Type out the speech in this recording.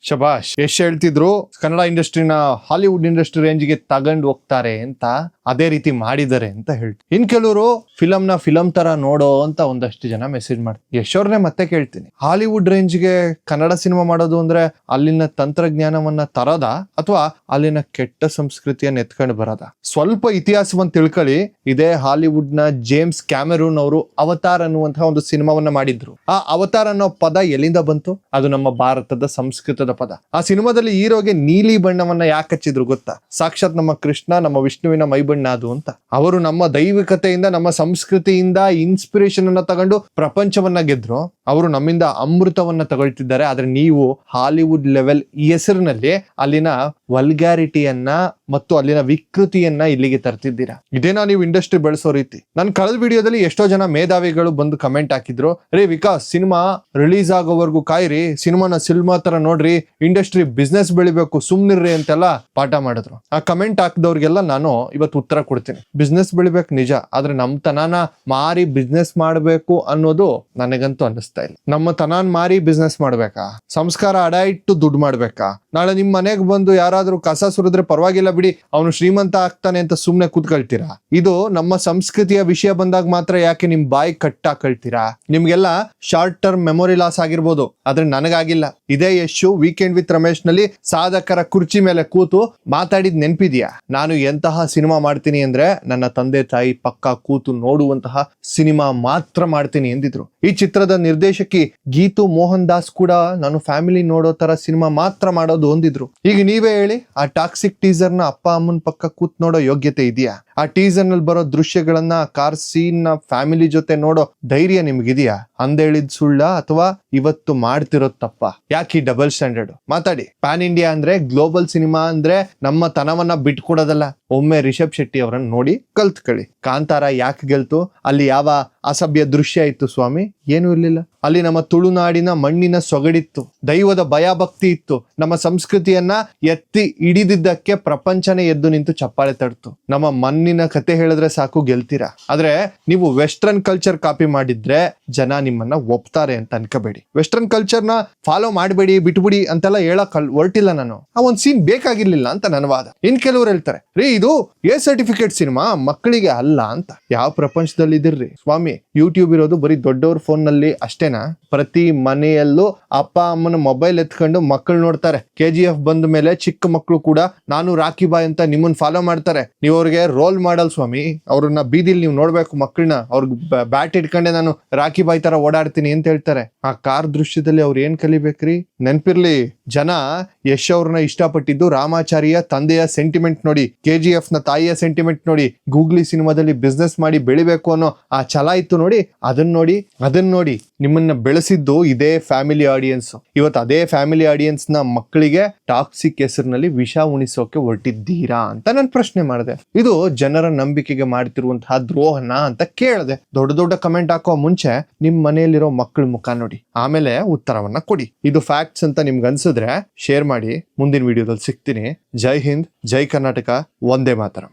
ಶಬಾಷ್. ಯಶ್ ಹೇಳ್ತಿದ್ರು Kannada ಇಂಡಸ್ಟ್ರಿನ Hollywood industry ರೇಂಜ್ಗೆ ತಗೊಂಡು ಹೋಗ್ತಾರೆ ಅಂತ, ಅದೇ ರೀತಿ ಮಾಡಿದ್ದಾರೆ ಅಂತ ಹೇಳ್ತೀನಿ. ಇನ್ ಕೆಲವರು ಫಿಲಂ ತರ ನೋಡೋ ಅಂತ ಒಂದಷ್ಟು ಜನ ಮೆಸೇಜ್ ಮಾಡ್ತಾರೆ. ಯಶ್ ಅವ್ರನ್ನೇ ಮತ್ತೆ ಕೇಳ್ತೀನಿ, ಹಾಲಿವುಡ್ ರೇಂಜ್ಗೆ ಕನ್ನಡ ಸಿನಿಮಾ ಮಾಡೋದು ಅಂದ್ರೆ ಅಲ್ಲಿನ ತಂತ್ರಜ್ಞಾನವನ್ನ ತರದ ಅಥವಾ ಅಲ್ಲಿನ ಕೆಟ್ಟ ಸಂಸ್ಕೃತಿಯನ್ನ ಎತ್ಕೊಂಡು ಬರದ? ಸ್ವಲ್ಪ ಇತಿಹಾಸವನ್ನ ತಿಳ್ಕೊಳ್ಳಿ. ಇದೇ ಹಾಲಿವುಡ್ ನ ಜೇಮ್ಸ್ ಕ್ಯಾಮೆರೂನ್ ಅವರು ಅವತಾರ್ ಅನ್ನುವಂತಹ ಒಂದು ಸಿನಿಮಾವನ್ನ ಮಾಡಿದ್ರು. ಆ ಅವತಾರ್ ಅನ್ನೋ ಪದ ಎಲ್ಲಿಂದ ಬಂತು? ಅದು ನಮ್ಮ ಭಾರತದ ಸಂಸ್ಕೃತದ ಪದ. ಆ ಸಿನಿಮಾದಲ್ಲಿ ಹೀರೋಗೆ ನೀಲಿ ಬಣ್ಣವನ್ನ ಯಾಕೆ ಹಚ್ಚಿದ್ರು ಗೊತ್ತಾ? ಸಾಕ್ಷಾತ್ ನಮ್ಮ ಕೃಷ್ಣ, ನಮ್ಮ ವಿಷ್ಣುವಿನ ಮೈಬಣ್ಣ ಅದು ಅಂತ. ಅವರು ನಮ್ಮ ದೈವಿಕತೆಯಿಂದ, ನಮ್ಮ ಸಂಸ್ಕೃತಿಯಿಂದ ಇನ್ಸ್ಪಿರೇಷನ್ ಅನ್ನ ತಗೊಂಡು ಪ್ರಪಂಚವನ್ನ ಗೆದ್ರು. ಅವರು ನಮ್ಮಿಂದ ಅಮೃತವನ್ನ ತಗೊಳ್ತಿದ್ದಾರೆ. ಆದ್ರೆ ನೀವು ಹಾಲಿವುಡ್ ಲೆವೆಲ್ ಈ ಹೆಸರಿನಲ್ಲಿ ಅಲ್ಲಿನ ವಲ್ಗ್ಯಾರಿಟಿಯನ್ನ ಮತ್ತು ಅಲ್ಲಿನ ವಿಕೃತಿಯನ್ನ ಇಲ್ಲಿಗೆ ತರ್ತಿದ್ದೀರಾ. ಇದೇನಾ ನೀವು ಇಂಡಸ್ಟ್ರಿ ಬೆಳೆಸೋ ರೀತಿ? ನಾನು ಕಳೆದ ವಿಡಿಯೋದಲ್ಲಿ ಎಷ್ಟೋ ಜನ ಮೇಧಾವಿಗಳು ಬಂದು ಕಮೆಂಟ್ ಹಾಕಿದ್ರು, ರೇ ವಿಕಾಸ್ ಸಿನಿಮಾ ರಿಲೀಸ್ ಆಗೋವರೆಗೂ ಕಾಯಿರಿ, ಸಿನಿಮಾನ ಸಿನಿಮಾ ತರ ನೋಡ್ರಿ, ಇಂಡಸ್ಟ್ರಿ ಬಿಸ್ನೆಸ್ ಬೆಳಿಬೇಕು, ಸುಮ್ನಿರ್ರಿ ಅಂತೆಲ್ಲ ಪಾಠ ಮಾಡಿದ್ರು. ಆ ಕಮೆಂಟ್ ಹಾಕಿದವ್ರಿಗೆಲ್ಲ ನಾನು ಇವತ್ತು ಉತ್ತರ ಕೊಡ್ತೀನಿ. ಬಿಸ್ನೆಸ್ ಬೆಳಿಬೇಕು ನಿಜ, ಆದ್ರೆ ನಮ್ ತನಾನ ಮಾರಿ ಬಿಸ್ನೆಸ್ ಮಾಡ್ಬೇಕು ಅನ್ನೋದು ನನಗಂತೂ ಅನ್ನಿಸ್ತಾ ಇಲ್ಲ. ನಮ್ಮ ತನಾನ್ ಮಾರಿ ಬಿಸ್ನೆಸ್ ಮಾಡ್ಬೇಕಾ? ಸಂಸ್ಕಾರ ಅಡ ಇಟ್ಟು ದುಡ್ಡು ಮಾಡ್ಬೇಕಾ? ನಾಳೆ ನಿಮ್ ಮನೆಗ್ ಬಂದು ಯಾರಾದ್ರೂ ಕಸ ಸುರಿದ್ರೆ ಪರವಾಗಿಲ್ಲ ಬಿಡಿ, ಅವನು ಶ್ರೀಮಂತ ಆಗ್ತಾನೆ ಅಂತ ಸುಮ್ನೆ ಕೂತ್ಕೊಳ್ತೀರಾ? ಇದು ನಮ್ಮ ಸಂಸ್ಕೃತಿಯ ವಿಷಯ ಬಂದಾಗ ಮಾತ್ರ ಯಾಕೆ ನಿಮ್ ಬಾಯಿ ಕಟ್ಟಾಕೊಳ್ತೀರಾ? ನಿಮ್ಗೆಲ್ಲ ಶಾರ್ಟ್ ಟರ್ಮ್ ಮೆಮೊರಿ ಲಾಸ್ ಆಗಿರ್ಬೋದು, ಆದ್ರೆ ನನಗಾಗಿಲ್ಲ. ಇದೇ ಯಶು ವೀಕೆಂಡ್ ವಿತ್ ರಮೇಶ್ ನಲ್ಲಿ ಸಾಧಕರ ಕುರ್ಚಿ ಮೇಲೆ ಕೂತು ಮಾತಾಡಿದ್ ನೆನ್ಪಿದ್ಯಾ? ನಾನು ಎಂತಹ ಸಿನಿಮಾ ಮಾಡ್ತೀನಿ ಅಂದ್ರೆ ನನ್ನ ತಂದೆ ತಾಯಿ ಪಕ್ಕ ಕೂತು ನೋಡುವಂತಹ ಸಿನಿಮಾ ಮಾತ್ರ ಮಾಡ್ತೀನಿ ಎಂದಿದ್ರು. ಈ ಚಿತ್ರದ ನಿರ್ದೇಶಕಿ ಗೀತು ಮೋಹನ್ ದಾಸ್ ಕೂಡ ನಾನು ಫ್ಯಾಮಿಲಿ ನೋಡೋ ತರ ಸಿನಿಮಾ ಮಾತ್ರ ಮಾಡೋದು ಅಂದಿದ್ರು. ಈಗ ನೀವೇ ಹೇಳಿ, ಆ ಟಾಕ್ಸಿಕ್ ಟೀಸರ್ ನ ಅಪ್ಪ ಅಮ್ಮನ ಪಕ್ಕ ಕೂತ್ ನೋಡೋ ಯೋಗ್ಯತೆ ಇದೆಯಾ? ಆ ಟೀಸರ್ ನಲ್ಲಿ ಬರೋ ದೃಶ್ಯಗಳನ್ನ ಕಾರ್ ಸೀನ್ ನ ಫ್ಯಾಮಿಲಿ ಜೊತೆ ನೋಡೋ ಧೈರ್ಯ ನಿಮ್ಗಿದೆಯಾ? ಅಂದೇಳಿದ್ ಸುಳ್ಳ ಅಥವಾ ಇವತ್ತು ಮಾಡ್ತಿರೋದ್ ತಪ್ಪ? ಯಾಕೆ ಡಬಲ್ ಸ್ಟ್ಯಾಂಡರ್ಡ್? ಮಾತಾಡಿ. ಪ್ಯಾನ್ ಇಂಡಿಯಾ ಅಂದ್ರೆ, ಗ್ಲೋಬಲ್ ಸಿನಿಮಾ ಅಂದ್ರೆ ನಮ್ಮ ತನವನ್ನ ಬಿಟ್ಕೊಡೋದಲ್ಲ. ಒಮ್ಮೆ ರಿಷಬ್ ಶೆಟ್ಟಿ ಅವರನ್ನ ನೋಡಿ ಕಲ್ತ್ಕೊಳ್ಳಿ. ಕಾಂತಾರ ಯಾಕೆ ಗೆಲ್ತು? ಅಲ್ಲಿ ಯಾವ ಅಸಭ್ಯ ದೃಶ್ಯ ಇತ್ತು ಸ್ವಾಮಿ? ಏನೂ ಇರ್ಲಿಲ್ಲ. ಅಲ್ಲಿ ನಮ್ಮ ತುಳುನಾಡಿನ ಮಣ್ಣಿನ ಸೊಗಡಿತ್ತು, ದೈವದ ಭಯ ಭಕ್ತಿ ಇತ್ತು. ನಮ್ಮ ಸಂಸ್ಕೃತಿಯನ್ನ ಎತ್ತಿ ಹಿಡಿದಿದ್ದಕ್ಕೆ ಪ್ರಪಂಚನೇ ಎದ್ದು ನಿಂತು ಚಪ್ಪಾಳೆ ತಡ್ತು. ನಮ್ಮ ಮಣ್ಣಿನ ಕತೆ ಹೇಳಿದ್ರೆ ಸಾಕು ಗೆಲ್ತೀರಾ. ಆದ್ರೆ ನೀವು ವೆಸ್ಟರ್ನ್ ಕಲ್ಚರ್ ಕಾಪಿ ಮಾಡಿದ್ರೆ ಜನ ನಿಮ್ಮನ್ನ ಒಪ್ತಾರೆ ಅಂತ ಅನ್ಕೋಬೇಡಿ. ವೆಸ್ಟರ್ನ್ ಕಲ್ಚರ್ ನ ಫಾಲೋ ಮಾಡಬೇಡಿ, ಬಿಟ್ಬಿಡಿ ಅಂತೆಲ್ಲ ಹೇಳಕ್ ಹೊರಟಿಲ್ಲ ನಾನು. ಆ ಒಂದ್ ಸೀನ್ ಬೇಕಾಗಿರ್ಲಿಲ್ಲ ಅಂತ ನನ್ನ ವಾದ. ಇನ್ ಕೆಲವ್ರು ಹೇಳ್ತಾರೆ, ರೀ ಇದು ಎ ಸರ್ಟಿಫಿಕೇಟ್ ಸಿನಿಮಾ, ಮಕ್ಕಳಿಗೆ ಅಲ್ಲ ಅಂತ. ಯಾವ ಪ್ರಪಂಚದಲ್ಲಿ ಇದಿರ್ರಿ ಸ್ವಾಮಿ? ಯೂಟ್ಯೂಬ್ ಇರೋದು ಬರೀ ದೊಡ್ಡವ್ರ ಫೋನ್ ನಲ್ಲಿ ಅಷ್ಟೇನಾ? ಪ್ರತಿ ಮನೆಯಲ್ಲೂ ಅಪ್ಪ ಅಮ್ಮನ ಮೊಬೈಲ್ ಎತ್ಕೊಂಡು ಮಕ್ಕಳು ನೋಡ್ತಾರೆ. KGF ಬಂದ ಮೇಲೆ ಚಿಕ್ಕ ಮಕ್ಕಳು ಕೂಡ ನಾನು ರಾಖಿ ಬಾಯ್ ಅಂತ ನಿಮ್ಮನ್ನ ಫಾಲೋ ಮಾಡ್ತಾರೆ. ನೀವು ಅವ್ರಿಗೆ ರೋಲ್ ಮಾಡಲ್ ಸ್ವಾಮಿ. ಅವ್ರನ್ನ ಬೀದಿಲಿ ನೀವು ನೋಡ್ಬೇಕು, ಮಕ್ಕಳನ್ನ ಅವ್ರಿಗೆ ಬ್ಯಾಟ್ ಇಟ್ಕೊಂಡೆ ನಾನು ರಾಖಿ ಬಾಯ್ ತರ ಓಡಾಡ್ತೀನಿ ಅಂತ ಹೇಳ್ತಾರೆ. ಆ ಕಾರ್ ದೃಶ್ಯದಲ್ಲಿ ಅವ್ರು ಏನ್ ಕಲಿಬೇಕ್ರಿ? ನೆನ್ಪಿರ್ಲಿ, ಜನ ಯಶ್ ಅವ್ರನ್ನ ಇಷ್ಟಪಟ್ಟಿದ್ದು ರಾಮಾಚಾರಿಯ ತಂದೆಯ ಸೆಂಟಿಮೆಂಟ್ ನೋಡಿ, KGF ನ ತಾಯಿಯ ಸೆಂಟಿಮೆಂಟ್ ನೋಡಿ, ಗೂಗ್ಲಿ ಸಿನಿಮಾದಲ್ಲಿ ಬಿಸ್ನೆಸ್ ಮಾಡಿ ಬೆಳಿಬೇಕು ಅನ್ನೋ ಆ ಛಲ ಇತ್ತು ನೋಡಿ, ಅದನ್ನ ನೋಡಿ ನಿಮ್ಮನ್ನ ಬೆಳೆಸಿದ್ದು ಇದೇ ಫ್ಯಾಮಿಲಿ ಆಡಿಯನ್ಸ್. ಇವತ್ತು ಅದೇ ಫ್ಯಾಮಿಲಿ ಆಡಿಯನ್ಸ್ ನ ಮಕ್ಕಳಿಗೆ ಟಾಕ್ಸಿಕ್ ಹೆಸರಿನಲ್ಲಿ ವಿಷ ಉಣಿಸೋಕೆ ಹೊರಟಿದ್ದೀರಾ ಅಂತ ನಾನು ಪ್ರಶ್ನೆ ಮಾಡಿದೆ. ಇದು ಜನರ ನಂಬಿಕೆಗೆ ಮಾಡ್ತಿರುವಂತಹ ದ್ರೋಹನ ಅಂತ ಕೇಳಿದೆ. ದೊಡ್ಡ ಕಮೆಂಟ್ ಹಾಕೋ ಮುಂಚೆ ನಿಮ್ ಮನೆಯಲ್ಲಿರೋ ಮಕ್ಕಳ ಮುಖ ನೋಡಿ, ಆಮೇಲೆ ಉತ್ತರವನ್ನ ಕೊಡಿ. ಇದು ಫ್ಯಾಕ್ಟ್ಸ್ ಅಂತ ನಿಮ್ಗೆ ಅನ್ಸಿದ್ರೆ ಶೇರ್ ಮಾಡಿ. ಮುಂದಿನ ವಿಡಿಯೋದಲ್ಲಿ ಸಿಗ್ತೀನಿ. ಜೈ ಹಿಂದ್, ಜೈ ಕರ್ನಾಟಕ, ವಂದೇ ಮಾತರಂ.